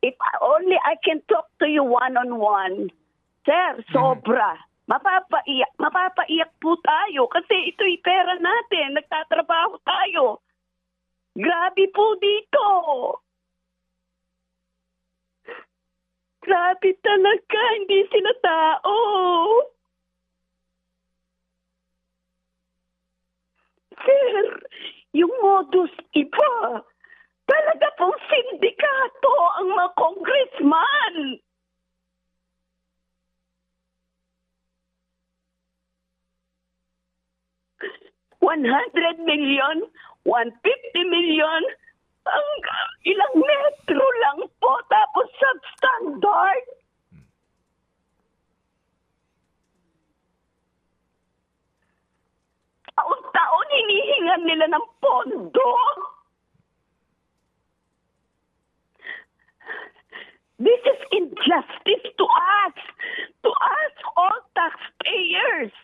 if only I can talk to you one-on-one, sir, sobra. Mapapaiyak po tayo kasi ito'y pera natin. Nagtatrabaho tayo. Grabe po dito. Grabe talaga. Hindi sila tao. Sir, yung modus iba. Talaga pong sindikato ang mga congressman. $100 million, $150 million, ang ilang metro lang po, tapos substandard. Taon-taon hinihingan nila ng pondo. This is injustice to us all taxpayers.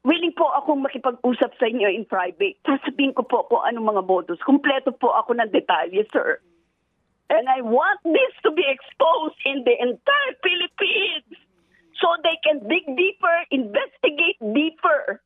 Willing po akong makipag-usap sa inyo in private. Sasabihin ko po kung anong mga modus. Kumpleto po ako ng detalye, sir. And I want this to be exposed in the entire Philippines so they can dig deeper, investigate deeper.